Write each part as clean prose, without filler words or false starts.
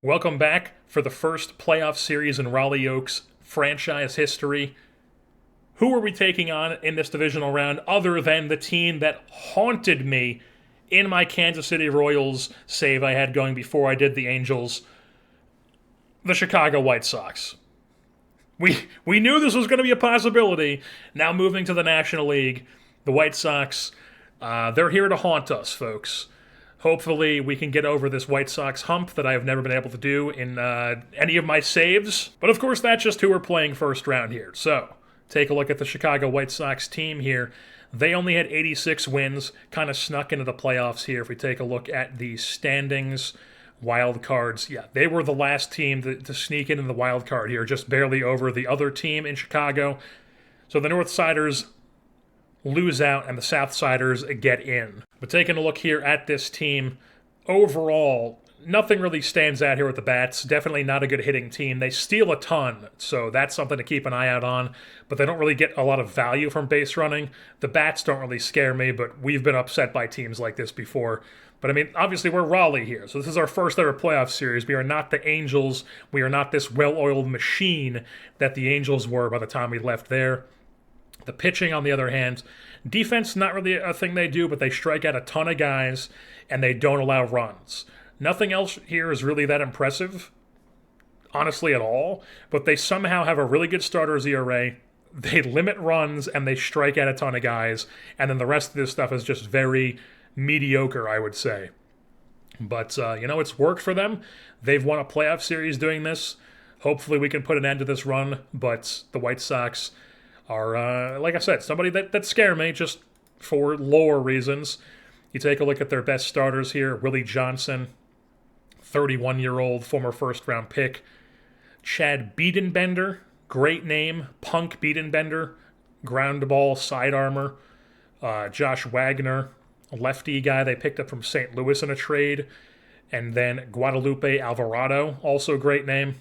Welcome back for the first playoff series in Raleigh Oaks franchise history. Who are we taking on in this divisional round other than the team that haunted me in my Kansas City Royals save I had going before I did the Angels? The Chicago White Sox. We knew this was going to be a possibility. Now moving to the National League, the White Sox, they're here to haunt us, folks. Hopefully, we can get over this White Sox hump that I have never been able to do in any of my saves. But of course, that's just who we're playing first round here. So, take a look at the Chicago White Sox team here. They only had 86 wins, kind of snuck into the playoffs here. If we take a look at the standings, wild cards, yeah, they were the last team to sneak into the wild card here, just barely over the other team in Chicago. So the Northsiders lose out and the Southsiders get in. But taking a look here at this team, overall, nothing really stands out here with the bats. Definitely not a good hitting team. They steal a ton, so that's something to keep an eye out on. But they don't really get a lot of value from base running. The bats don't really scare me, but we've been upset by teams like this before. But I mean, obviously we're Raleigh here, so this is our first ever playoff series. We are not the Angels. We are not this well-oiled machine that the Angels were by the time we left there. The pitching, on the other hand, defense, not really a thing they do, but they strike out a ton of guys, and they don't allow runs. Nothing else here is really that impressive, honestly, at all, but they somehow have a really good starter's ERA. They limit runs, and they strike out a ton of guys, and then the rest of this stuff is just very mediocre, I would say. But, it's worked for them. They've won a playoff series doing this. Hopefully we can put an end to this run, but the White Sox are, like I said, somebody that scare me just for lower reasons. You take a look at their best starters here. Willie Johnson, 31-year-old former first-round pick. Chad Biedenbender, great name. Punk Biedenbender, ground ball, side armor. Josh Wagner, a lefty guy they picked up from St. Louis in a trade. And then Guadalupe Alvarado, also a great name.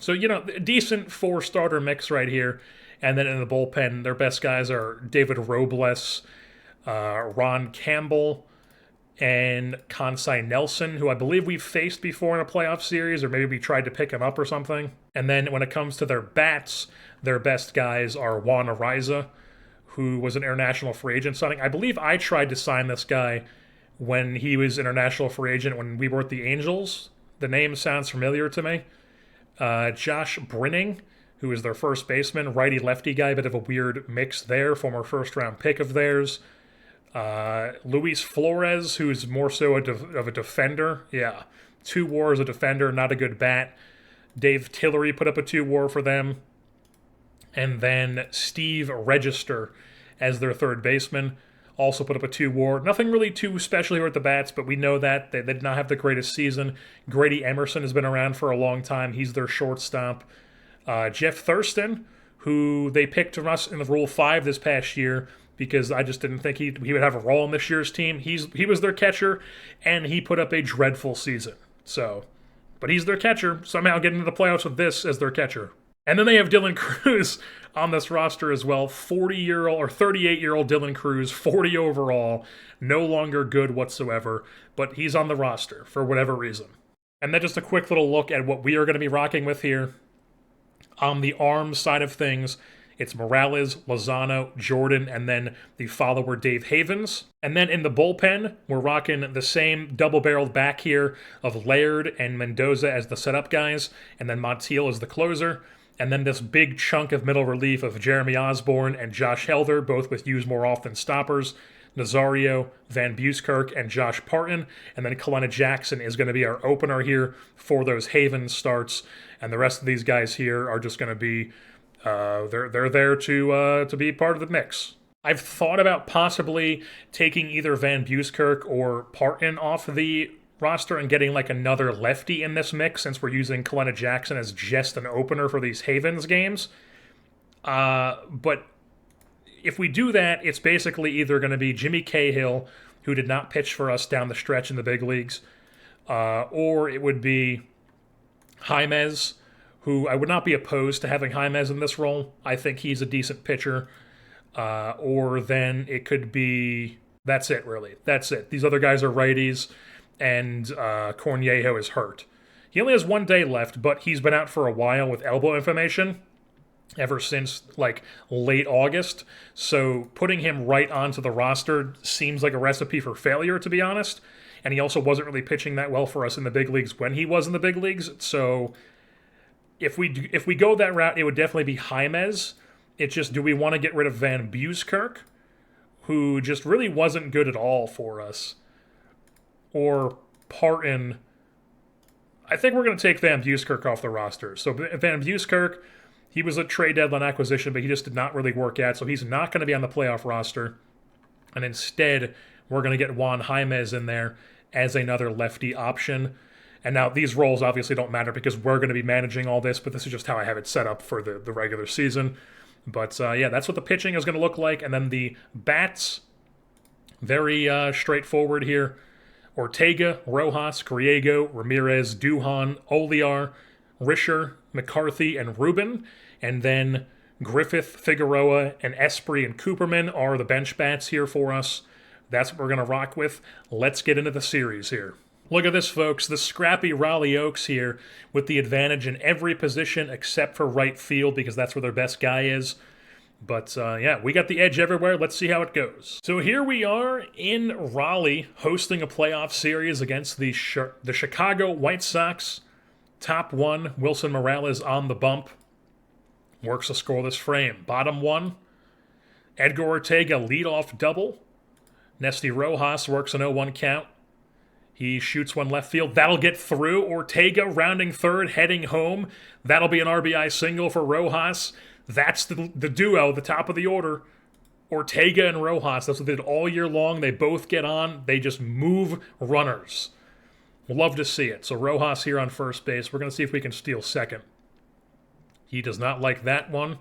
So, a decent four-starter mix right here. And then in the bullpen, their best guys are David Robles, Ron Campbell, and Kansai Nelson, who I believe we've faced before in a playoff series, or maybe we tried to pick him up or something. And then when it comes to their bats, their best guys are Juan Ariza, who was an international free agent signing. I believe I tried to sign this guy when he was international free agent when we were at the Angels. The name sounds familiar to me. Josh Brinning, who is their first baseman, righty-lefty guy, bit of a weird mix there, former first-round pick of theirs. Luis Flores, who's more so of a defender. Yeah, 2 WAR as a defender, not a good bat. Dave Tillery put up a 2 WAR for them. And then Steve Register as their third baseman, also put up a 2 WAR. Nothing really too special here at the bats, but we know that. They did not have the greatest season. Grady Emerson has been around for a long time. He's their shortstop. Jeff Thurston, who they picked from us in the Rule 5 this past year because I just didn't think he would have a role in this year's team. He was their catcher, and he put up a dreadful season. But he's their catcher, somehow getting to the playoffs with this as their catcher. And then they have Dylan Cruz on this roster as well. 40-year-old or 38-year-old Dylan Cruz, 40 overall, no longer good whatsoever, but he's on the roster for whatever reason. And then just a quick little look at what we are going to be rocking with here. On the arm side of things, it's Morales, Lozano, Jordan, and then the follower Dave Havens. And then in the bullpen, we're rocking the same double-barreled back here of Laird and Mendoza as the setup guys, and then Montiel as the closer. And then this big chunk of middle relief of Jeremy Osborne and Josh Helder, both with use more often stoppers. Nazario, Van Buskirk, and Josh Parton. And then Kalena Jackson is going to be our opener here for those Havens starts. And the rest of these guys here are just going to be, they're there to be part of the mix. I've thought about possibly taking either Van Buskirk or Parton off the roster and getting like another lefty in this mix since we're using Kalena Jackson as just an opener for these Havens games. But if we do that, it's basically either going to be Jimmy Cahill, who did not pitch for us down the stretch in the big leagues, or it would be Jaimez, who I would not be opposed to having Jaimez in this role. I think he's a decent pitcher. Or then it could be, that's it, really. That's it. These other guys are righties, and Cornejo is hurt. He only has 1 day left, but he's been out for a while with elbow inflammation ever since, like, late August. So putting him right onto the roster seems like a recipe for failure, to be honest. And he also wasn't really pitching that well for us in the big leagues when he was in the big leagues. So if we go that route, it would definitely be Jaimez. It's just, do we want to get rid of Van Buskirk, who just really wasn't good at all for us, or Parton? I think we're going to take Van Buskirk off the roster. So Van Buskirk, he was a trade deadline acquisition, but he just did not really work out, so he's not going to be on the playoff roster. And instead, we're going to get Juan Jaimez in there as another lefty option. And now these roles obviously don't matter because we're going to be managing all this, but this is just how I have it set up for the regular season. But yeah, that's what the pitching is going to look like. And then the bats, very straightforward here. Ortega, Rojas, Griego, Ramirez, Duhan, Oliar, Risher, McCarthy, and Rubin. And then Griffith, Figueroa, and Esprit and Cooperman are the bench bats here for us. That's what we're going to rock with. Let's get into the series here. Look at this, folks. The scrappy Raleigh Oaks here with the advantage in every position except for right field because that's where their best guy is. But yeah, we got the edge everywhere. Let's see how it goes. So here we are in Raleigh hosting a playoff series against the Chicago White Sox. Top one, Wilson Morales on the bump. Works a scoreless frame. Bottom one, Edgar Ortega leadoff double. Nesty Rojas works an 0-1 count. He shoots one left field. That'll get through. Ortega rounding third, heading home. That'll be an RBI single for Rojas. That's the duo, the top of the order. Ortega and Rojas. That's what they did all year long. They both get on. They just move runners. We'll love to see it. So Rojas here on first base. We're going to see if we can steal second. He does not like that one.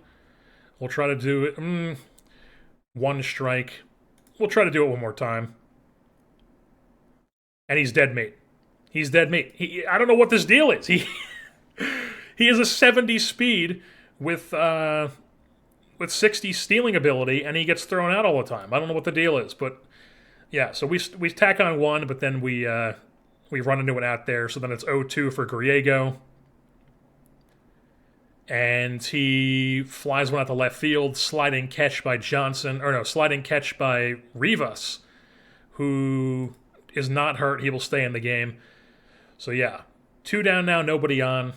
We'll try to do it. One strike. We'll try to do it one more time. And he's dead meat. He's dead meat. I don't know what this deal is. He has a 70 speed with 60 stealing ability, and he gets thrown out all the time. I don't know what the deal is, but yeah. So we tack on one, but then we run into it out there. So then it's 0-2 for Griego, and he flies one out to left field. Sliding catch by sliding catch by Rivas, who is not hurt. He will stay in the game. So yeah, 2 down now, nobody on.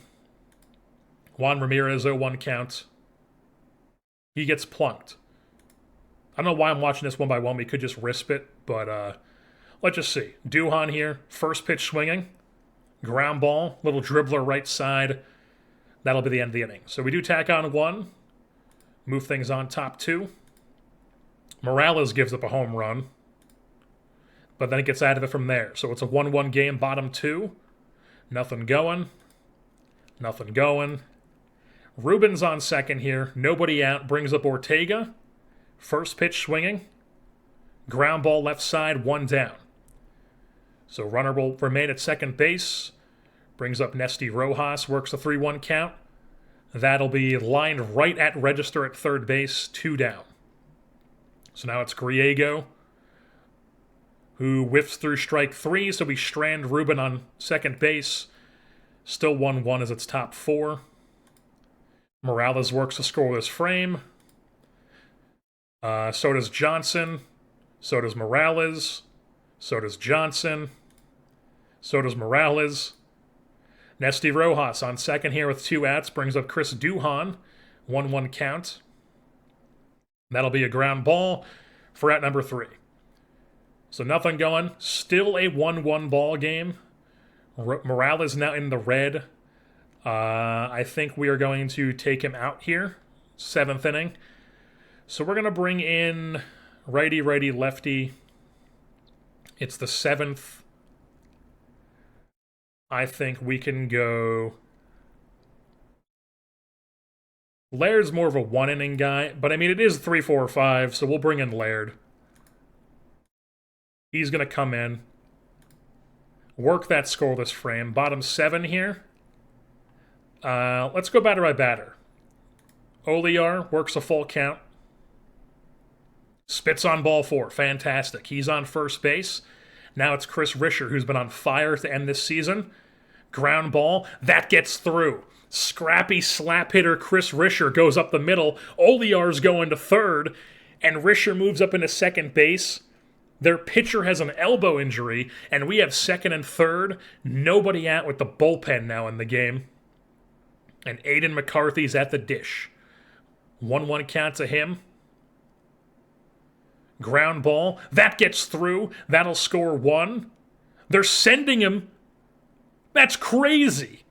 Juan Ramirez, 0-1 count. He gets plunked. I don't know why I'm watching this one by one. We could just risp it, but let's just see. Duhan here, first pitch swinging. Ground ball, little dribbler right side. That'll be the end of the inning. So we do tack on one. Move things on top 2. Morales gives up a home run, but then it gets out of it from there. So it's a 1-1 game, bottom 2. Nothing going. Nothing going. Rubin's on second here. Nobody out. Brings up Ortega. First pitch swinging. Ground ball left side, 1 down. So runner will remain at second base. Brings up Nesty Rojas. Works a 3-1 count. That'll be lined right at register at third base, 2 down. So now it's Griego, who whiffs through strike 3, so we strand Rubin on second base. Still 1-1 as its top 4. Morales works a scoreless frame. So does Johnson. So does Morales. So does Johnson. So does Morales. Nesty Rojas on second here with 2 outs. Brings up Chris Duhan. 1-1 count. That'll be a ground ball for out number 3. So nothing going. Still a 1-1 ball game. Morales now in the red. I think we are going to take him out here. 7th inning. So we're going to bring in righty, righty, lefty. It's the 7th. I think we can go... Laird's more of a 1-inning guy, but I mean, it is 3, 4, 5, so we'll bring in Laird. He's going to come in. Work that scoreless frame. Bottom 7 here. Let's go batter by batter. Oliar works a full count. Spits on ball 4. Fantastic. He's on first base. Now it's Chris Risher, who's been on fire to end this season. Ground ball, that gets through. Scrappy slap hitter Chris Risher goes up the middle. Oliar's going to third, and Risher moves up into second base. Their pitcher has an elbow injury, and we have second and third. Nobody out with the bullpen now in the game. And Aiden McCarthy's at the dish. 1-1 count to him. Ground ball, that gets through. That'll score one. They're sending him. That's crazy.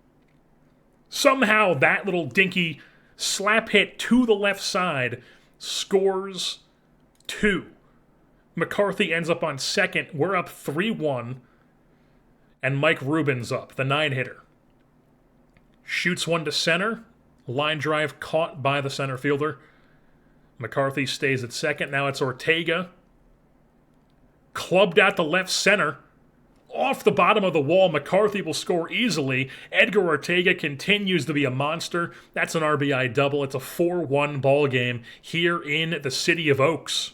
Somehow that little dinky slap hit to the left side scores two. McCarthy ends up on second. We're up 3-1. And Mike Rubin's up, the 9-hitter. Shoots one to center. Line drive caught by the center fielder. McCarthy stays at second. Now it's Ortega. Clubbed out to left center. Off the bottom of the wall, McCarthy will score easily. Edgar Ortega continues to be a monster. That's an RBI double. It's a 4-1 ball game here in the city of Oaks.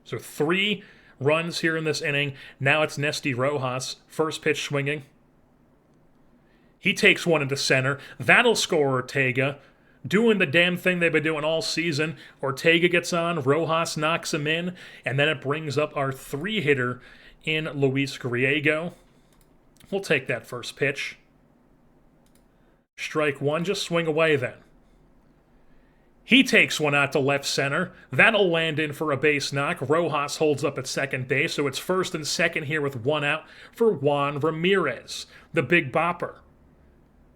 So 3 runs here in this inning. Now it's Nesty Rojas. First pitch swinging. He takes one into center. That'll score Ortega. Doing the damn thing they've been doing all season. Ortega gets on. Rojas knocks him in. And then it brings up our 3-hitter in Luis Griego. We'll take that first pitch. Strike one. Just swing away then. He takes one out to left center. That'll land in for a base knock. Rojas holds up at second base, so it's first and second here with one out for Juan Ramirez, the big bopper,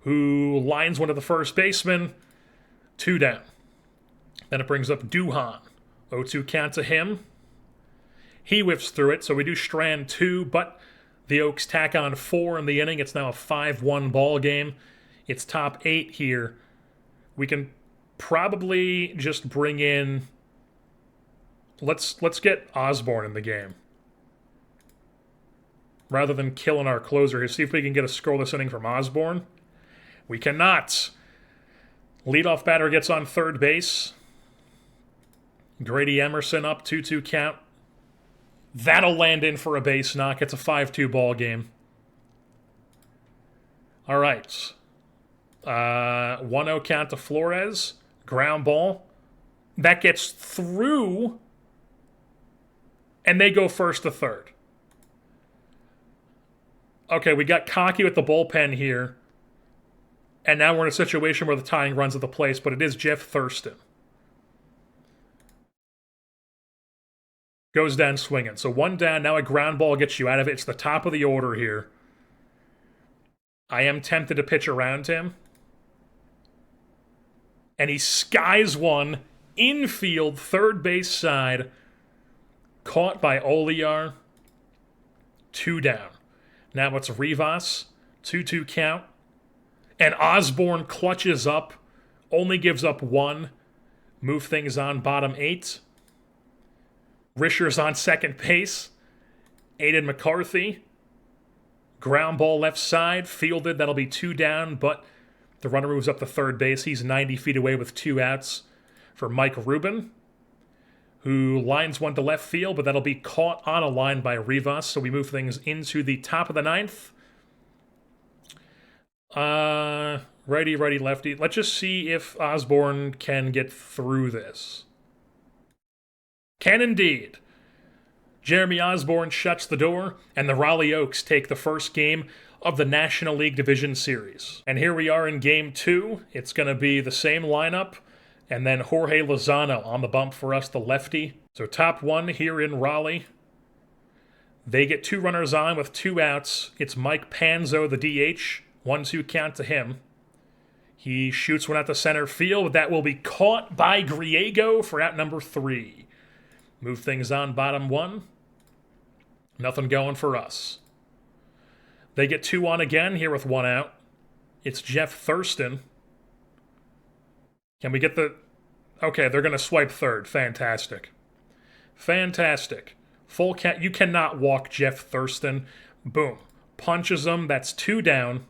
who lines one to the first baseman. 2 down. Then it brings up Duhan. 0-2 count to him. He whiffs through it, so we do strand 2, but the Oaks tack on 4 in the inning. It's now a 5-1 ball game. It's top 8 here. We can probably just bring in... Let's get Osborne in the game. Rather than killing our closer here. See if we can get a scoreless inning from Osborne. We cannot. Leadoff batter gets on third base. Grady Emerson up, 2-2 count. That'll land in for a base knock. It's a 5-2 ball game. All right. 1-0 count to Flores. Ground ball. That gets through. And they go first to third. Okay, we got cocky with the bullpen here. And now we're in a situation where the tying runs at the place, but it is Jeff Thurston. Goes down swinging. So 1 down. Now a ground ball gets you out of it. It's the top of the order here. I am tempted to pitch around him. And he skies one infield, third base side. Caught by Oliar. 2 down. Now it's Rivas. 2-2 count. And Osborne clutches up. Only gives up 1. Move things on bottom 8. Risher's on second base. Aiden McCarthy. Ground ball left side. Fielded. That'll be 2 down, but the runner moves up to third base. He's 90 feet away with 2 outs for Mike Rubin, who lines one to left field, but that'll be caught on a line by Rivas. So we move things into the top of the 9th. Righty, lefty. Let's just see if Osborne can get through this. Can indeed. Jeremy Osborne shuts the door, and the Raleigh Oaks take the first game of the National League Division Series. And here we are in Game 2. It's going to be the same lineup, and then Jorge Lozano on the bump for us, the lefty. So top 1 here in Raleigh. They get 2 runners on with 2 outs. It's Mike Panzo, the DH. 1-2 count to him. He shoots one out to center field, but that will be caught by Griego for out number 3. Move things on bottom 1. Nothing going for us. They get 2 on again here with 1 out. It's Jeff Thurston. Can we get the... Okay, they're going to swipe third. Fantastic. Fantastic. Full count. You cannot walk Jeff Thurston. Boom. Punches him. That's 2 down.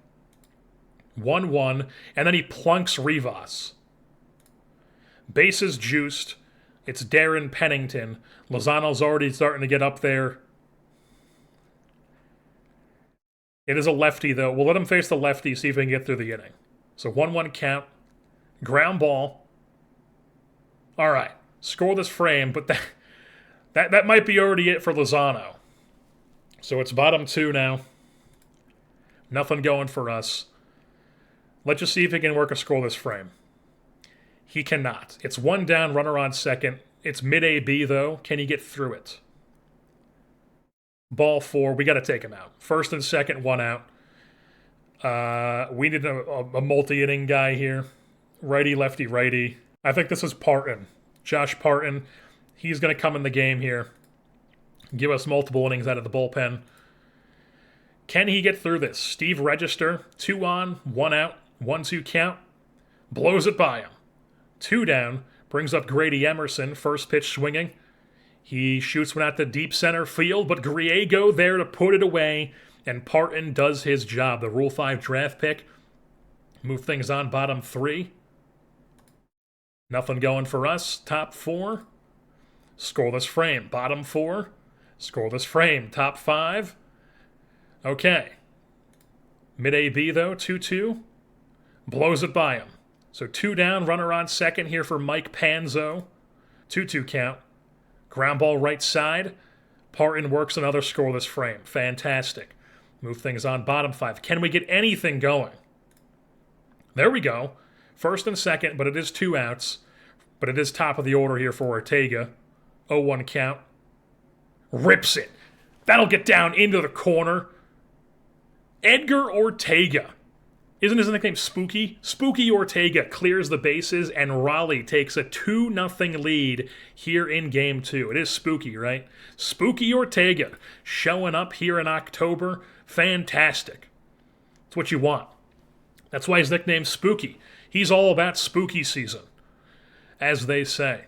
1-1. And then he plunks Rivas. Bases juiced. It's Darren Pennington. Lozano's already starting to get up there. It is a lefty, though. We'll let him face the lefty, see if we can get through the inning. So 1-1 count. Ground ball. All right. Scoreless frame, but that might be already it for Lozano. So it's bottom 2 now. Nothing going for us. Let's just see if he can work a scoreless frame. He cannot. It's 1 down, runner on second. It's mid-AB, though. Can he get through it? Ball 4. We got to take him out. First and second, 1 out. We need a multi-inning guy here. Righty, lefty, righty. I think this is Parton. Josh Parton. He's going to come in the game here. Give us multiple innings out of the bullpen. Can he get through this? Steve Register, 2 on, 1 out, 1-2 count. Blows it by him. 2 down. Brings up Grady Emerson, first pitch swinging. He shoots one out to deep center field, but Griego there to put it away, and Parton does his job. The Rule 5 draft pick. Move things on, bottom 3. Nothing going for us. Top 4. Scoreless frame. Bottom 4. Scoreless frame. Top 5. Okay. Mid-AB, though, 2-2. Blows it by him. So 2 down, runner on second here for Mike Panzo. 2-2 count. Ground ball right side. Parton works another scoreless frame. Fantastic. Move things on, bottom 5. Can we get anything going? There we go. First and second, but it is 2 outs. But it is top of the order here for Ortega. 0-1 count. Rips it. That'll get down into the corner. Edgar Ortega. Isn't his nickname Spooky? Spooky Ortega clears the bases, and Raleigh takes a 2-0 lead here in Game 2. It is spooky, right? Spooky Ortega showing up here in October. Fantastic. That's what you want. That's why his nickname's Spooky. He's all about spooky season, as they say.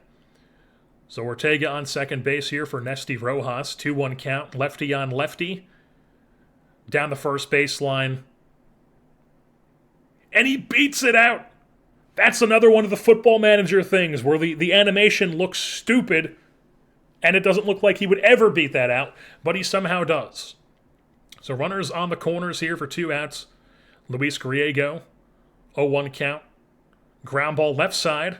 So Ortega on second base here for Nesty Rojas. 2-1 count. Lefty on lefty. Down the first baseline. And he beats it out. That's another one of the Football Manager things where the animation looks stupid and it doesn't look like he would ever beat that out, but he somehow does. So runners on the corners here for 2 outs. Luis Griego, 0-1 count. Ground ball left side,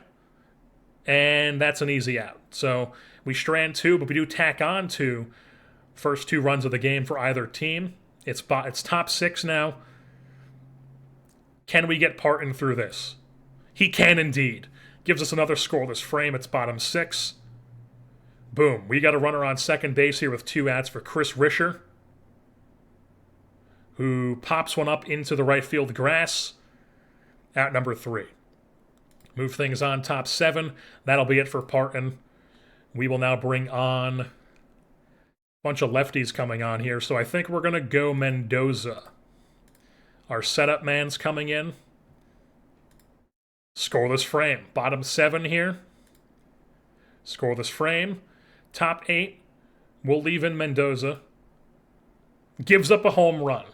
and that's an easy out. So we strand 2, but we do tack on 2. First 2 runs of the game for either team. It's top 6 now. Can we get Parton through this? He can indeed. Gives us another scoreless frame. It's bottom 6. Boom. We got a runner on second base here with 2 outs for Chris Risher, who pops one up into the right field grass. Out number 3. Move things on, top 7. That'll be it for Parton. We will now bring on a bunch of lefties coming on here, so I think we're going to go Mendoza. Our setup man's coming in. Scoreless frame. Bottom 7 here. Scoreless frame. Top 8. We'll leave in Mendoza. Gives up a home run.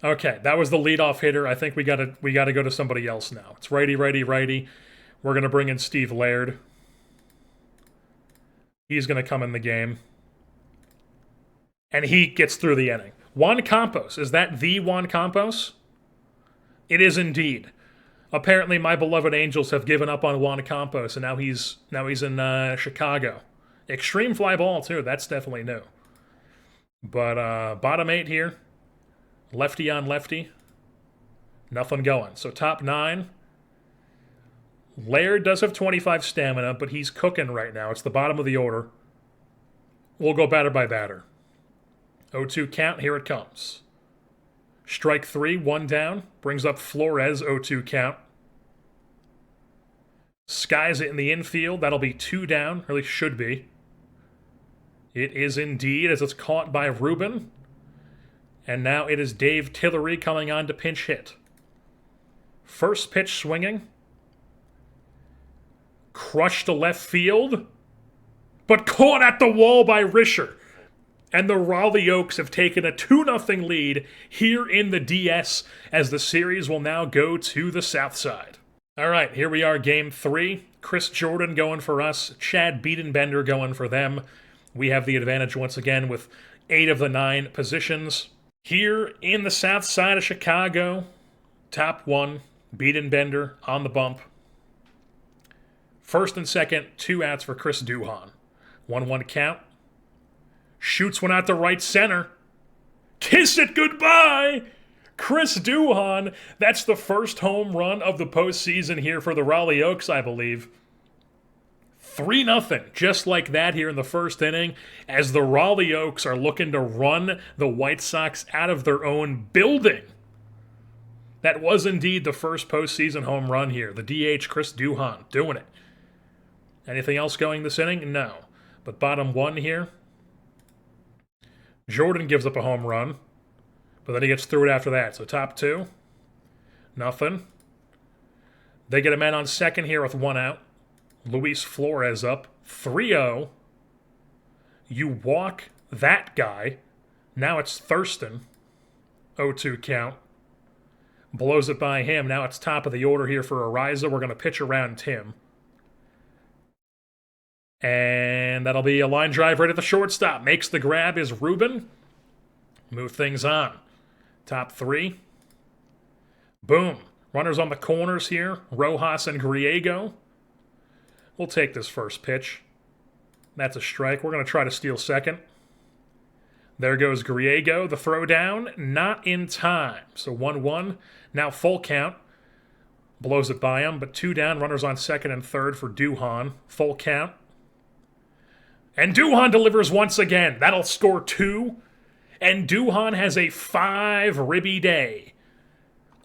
Okay, that was the leadoff hitter. I think we gotta go to somebody else now. It's righty, righty, righty. We're gonna bring in Steve Laird. He's gonna come in the game. And he gets through the inning. Juan Campos. Is that the Juan Campos? It is indeed. Apparently, my beloved Angels have given up on Juan Campos, and now he's in Chicago. Extreme fly ball, too. That's definitely new. But bottom 8 here. Lefty on lefty. Nothing going. So top 9. Laird does have 25 stamina, but he's cooking right now. It's the bottom of the order. We'll go batter by batter. 0-2 count. Here it comes. Strike 3, 1 down. Brings up Flores, 0-2 count. Skies it in the infield. That'll be 2 down. Or at least should be. It is indeed, as it's caught by Ruben. And now it is Dave Tillery coming on to pinch hit. First pitch swinging. Crushed to left field. But caught at the wall by Risher. And the Raleigh Oaks have taken a 2-0 lead here in the DS as the series will now go to the south side. All right, here we are, Game 3. Chris Jordan going for us. Chad Biedenbender going for them. We have the advantage once again with 8 of the 9 positions. Here in the south side of Chicago, top one, beat Bender on the bump. First and second, 2 outs for Chris Duhon. 1-1 count. Shoots one out to right center. Kiss it goodbye! Chris Duhon, that's the first home run of the postseason here for the Raleigh Oaks, I believe. 3-0, just like that here in the first inning, as the Raleigh Oaks are looking to run the White Sox out of their own building. That was indeed the first postseason home run here. The DH, Chris Duhon, doing it. Anything else going this inning? No. But bottom one here, Jordan gives up a home run, but then he gets through it after that. So top two, nothing. They get a man on second here with 1 out. Luis Flores up, 3-0. You walk that guy. Now it's Thurston. 0-2 count. Blows it by him. Now it's top of the order here for Ariza. We're going to pitch around Tim. And that'll be a line drive right at the shortstop. Makes the grab is Ruben. Move things on. Top three. Boom. Runners on the corners here. Rojas and Griego. We'll take this first pitch. That's a strike. We're going to try to steal second. There goes Griego. The throw down. Not in time. So 1-1. Now full count. Blows it by him, but 2 down. Runners on second and third for Duhon. Full count. And Duhon delivers once again. That'll score 2. And Duhon has a 5-ribby day.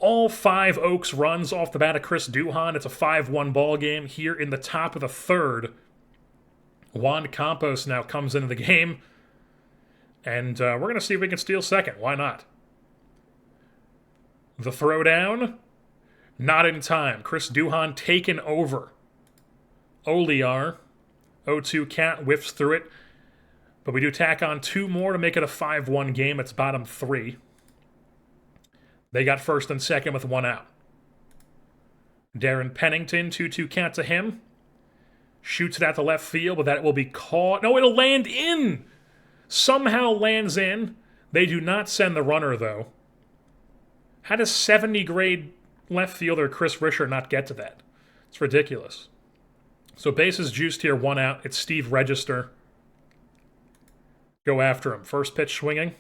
All 5 Oaks runs off the bat of Chris Duhon. It's a 5-1 ball game here in the top of the third. Juan Campos now comes into the game. And we're going to see if we can steal second. Why not? The throw down. Not in time. Chris Duhon taken over. Oliar. 0-2 count, whiffs through it. But we do tack on 2 more to make it a 5-1 game. It's bottom 3. They got first and second with 1 out. Darren Pennington, 2-2 count to him. Shoots it out to left field, but that will be caught. No, it'll land in! Somehow lands in. They do not send the runner, though. How does 70-grade left fielder Chris Risher not get to that? It's ridiculous. So bases juiced here, 1 out. It's Steve Register. Go after him. First pitch swinging.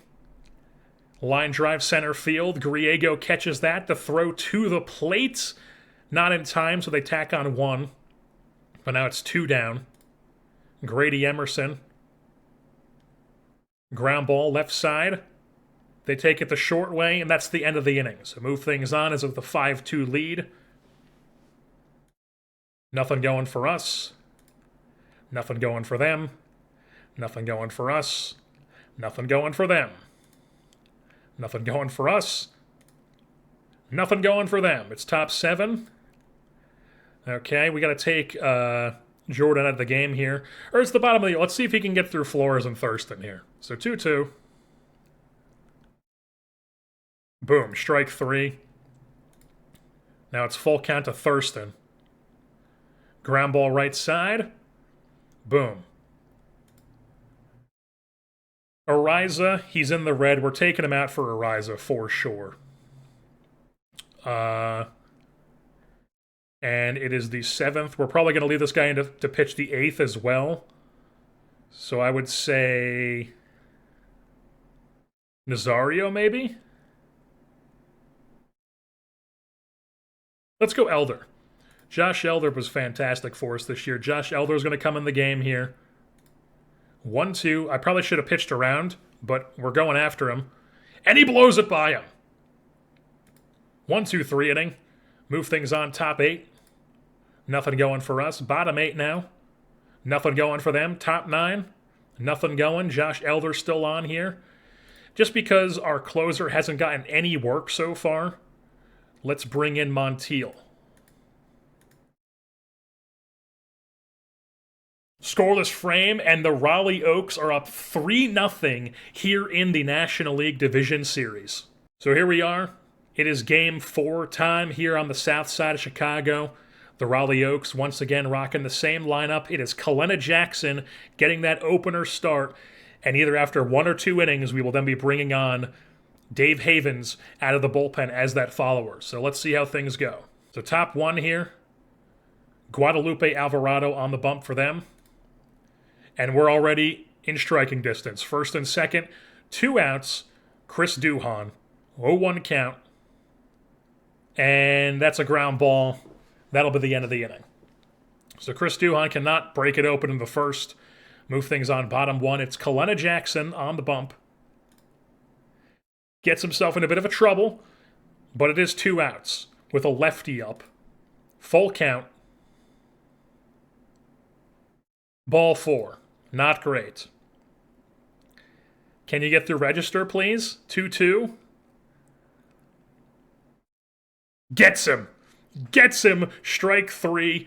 Line drive center field. Griego catches that. The throw to the plate. Not in time, so they tack on 1. But now it's 2 down. Grady Emerson. Ground ball left side. They take it the short way, and that's the end of the inning. So move things on as of the 5-2 lead. Nothing going for us. Nothing going for them. Nothing going for us. Nothing going for them. Nothing going for us. Nothing going for them. It's top 7. Okay, we got to take Jordan out of the game here. Or it's the bottom of the... Let's see if he can get through Flores and Thurston here. So 2-2. Boom, strike 3. Now it's full count to Thurston. Ground ball right side. Boom. Ariza, he's in the red. We're taking him out for Ariza for sure. And it is the 7th. We're probably going to leave this guy in to pitch the 8th as well. So I would say Nazario, maybe? Let's go Elder. Josh Elder was fantastic for us this year. Josh Elder is going to come in the game here. 1-2. I probably should have pitched around, but we're going after him. And he blows it by him. 1-2-3 inning. Move things on top 8. Nothing going for us. Bottom 8 now. Nothing going for them. Top 9. Nothing going. Josh Elder still on here. Just because our closer hasn't gotten any work so far, let's bring in Montiel. Scoreless frame, and the Raleigh Oaks are up 3-0 here in the National League Division Series. So here we are. It is Game 4 time here on the south side of Chicago. The Raleigh Oaks once again rocking the same lineup. It is Kalena Jackson getting that opener start, and either after 1 or 2 innings, we will then be bringing on Dave Havens out of the bullpen as that follower. So let's see how things go. So top one here, Guadalupe Alvarado on the bump for them. And we're already in striking distance. First and second, 2 outs, Chris Duhon, 0-1 count. And that's a ground ball. That'll be the end of the inning. So Chris Duhon cannot break it open in the first. Move things on bottom one. It's Kalena Jackson on the bump. Gets himself in a bit of a trouble, but it is 2 outs with a lefty up. Full count. Ball 4. Not great. Can you get through register, please? 2-2. Gets him. Gets him. Strike 3.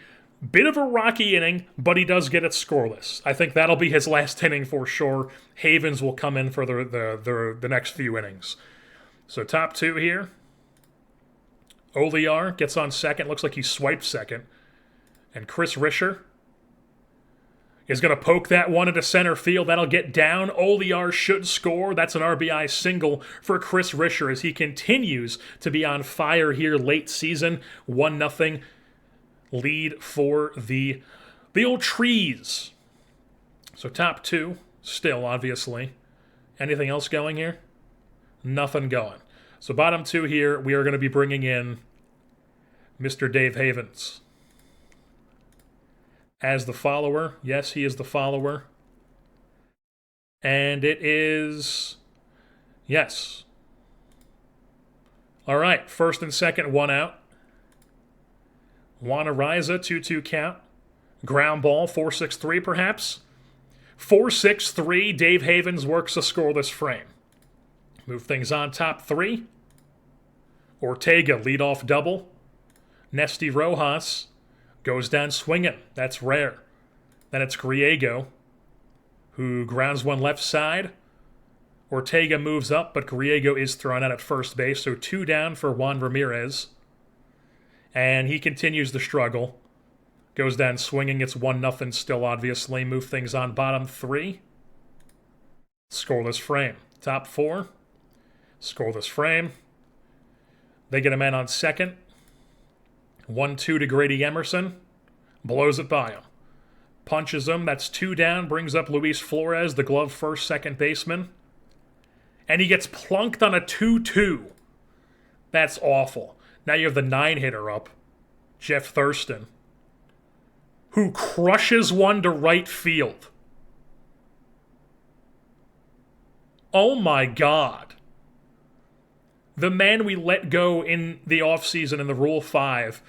Bit of a rocky inning, but he does get it scoreless. I think that'll be his last inning for sure. Havens will come in for the next few innings. So top 2 here. Oliar gets on second. Looks like he swiped second. And Chris Risher is going to poke that one into center field. That'll get down. Oliar should score. That's an RBI single for Chris Risher as he continues to be on fire here late season. 1-0 lead for the old Trees. So top 2 still, obviously. Anything else going here? Nothing going. So bottom 2 here, we are going to be bringing in Mr. Dave Havens as the follower. Yes, he is the follower. And it is... yes. All right, first and second, 1 out. Juan Ariza, 2-2 count. Ground ball, 4-6-3 perhaps. 4-6-3, Dave Havens works a scoreless frame. Move things on top 3. Ortega, leadoff double. Nesty Rojas goes down swinging. That's rare. Then it's Griego, who grounds one left side. Ortega moves up, but Griego is thrown out at first base, so 2 down for Juan Ramirez. And he continues the struggle. Goes down swinging. It's 1-0 still, obviously. Move things on bottom 3. Scoreless frame. Top 4. Scoreless frame. They get a man on second. 1-2 to Grady Emerson. Blows it by him. Punches him. That's 2 down. Brings up Luis Flores, the glove first second baseman. And he gets plunked on a 2-2. That's awful. Now you have the 9-hitter up, Jeff Thurston, who crushes one to right field. Oh my God. The man we let go in the offseason in the Rule 5,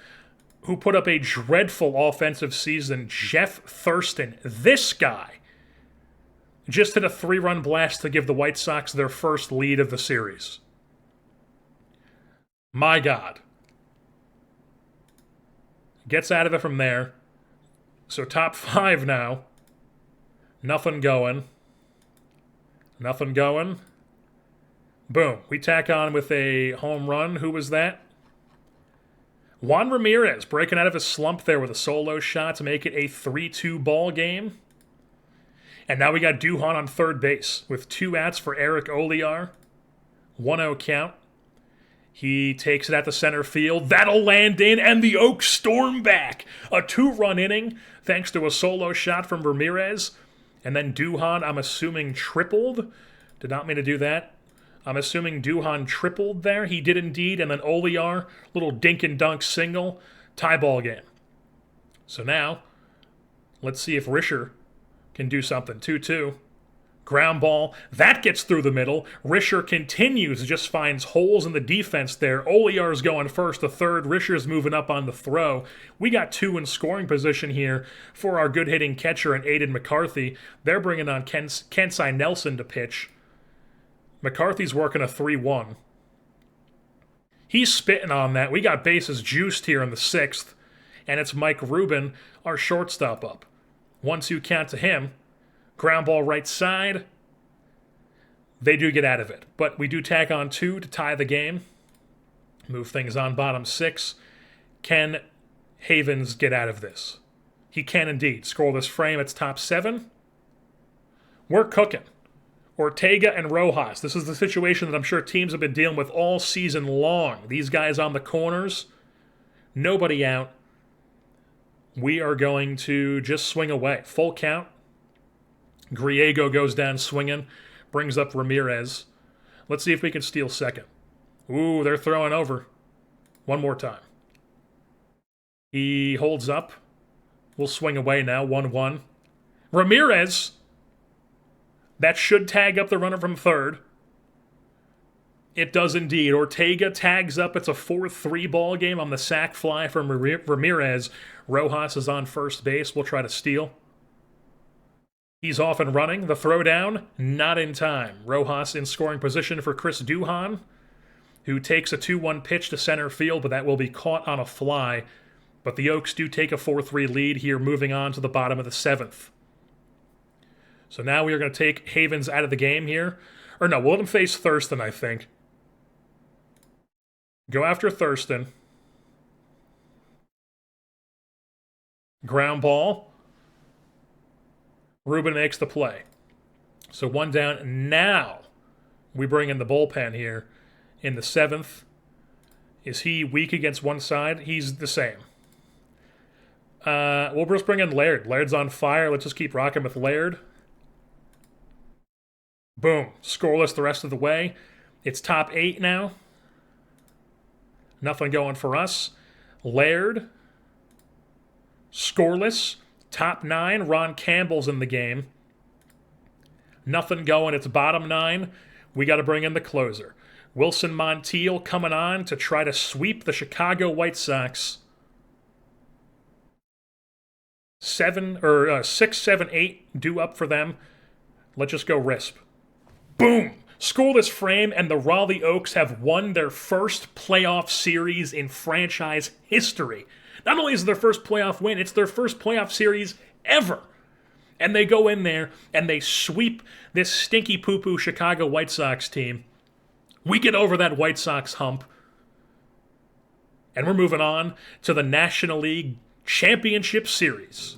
who put up a dreadful offensive season, Jeff Thurston, this guy, just hit a 3-run blast to give the White Sox their first lead of the series. My God. Gets out of it from there. So top 5 now. Nothing going. Nothing going. Boom. We tack on with a home run. Who was that? Juan Ramirez breaking out of his slump there with a solo shot to make it a 3-2 ball game. And now we got Duhon on third base with 2 outs for Eric Oliar. 1-0 count. He takes it at the center field. That'll land in, and the Oaks storm back. A 2-run inning, thanks to a solo shot from Ramirez. And then Duhon, I'm assuming, tripled. Did not mean to do that. I'm assuming Duhon tripled there. He did indeed. And then Oliar, little dink and dunk single. Tie ball game. So now, let's see if Risher can do something. 2-2. Ground ball. That gets through the middle. Risher continues, just finds holes in the defense there. Oliar's going first to third. Risher's moving up on the throw. We got 2 in scoring position here for our good-hitting catcher and Aiden McCarthy. They're bringing on Kensai Nelson to pitch. McCarthy's working a 3-1. He's spitting on that. We got bases juiced here in the 6th. And it's Mike Rubin, our shortstop, up. 1-2 count to him. Ground ball right side. They do get out of it. But we do tack on 2 to tie the game. Move things on bottom 6. Can Havens get out of this? He can indeed. Scoreless frame. It's top 7. We're cooking. Ortega and Rojas. This is the situation that I'm sure teams have been dealing with all season long. These guys on the corners, nobody out. We are going to just swing away. Full count. Griego goes down swinging, brings up Ramirez. Let's see if we can steal second. Ooh, they're throwing over. One more time. He holds up. We'll swing away now, 1-1. Ramirez. That should tag up the runner from third. It does indeed. Ortega tags up. It's a 4-3 ball game on the sac fly from Ramirez. Rojas is on first base. We'll try to steal. He's off and running. The throw down, not in time. Rojas in scoring position for Chris Duhan, who takes a 2-1 pitch to center field, but that will be caught on a fly. But the Oaks do take a 4-3 lead here, moving on to the bottom of the 7th. So now we are going to take Havens out of the game here. Or no, we'll let him face Thurston, I think. Go after Thurston. Ground ball. Ruben makes the play. So 1 down. Now we bring in the bullpen here in the 7th. Is he weak against one side? He's the same. We'll just bring in Laird. Laird's on fire. Let's just keep rocking with Laird. Boom. Scoreless the rest of the way. It's top 8 now. Nothing going for us. Laird. Scoreless. Top 9. Ron Campbell's in the game. Nothing going. It's bottom 9. We got to bring in the closer. Wilson Montiel coming on to try to sweep the Chicago White Sox. 6, 7, 8 due up for them. Let's just go RISP. Boom! Scoreless frame, and the Raleigh Oaks have won their first playoff series in franchise history. Not only is it their first playoff win, it's their first playoff series ever. And they go in there and they sweep this stinky poo-poo Chicago White Sox team. We get over that White Sox hump. And we're moving on to the National League Championship Series.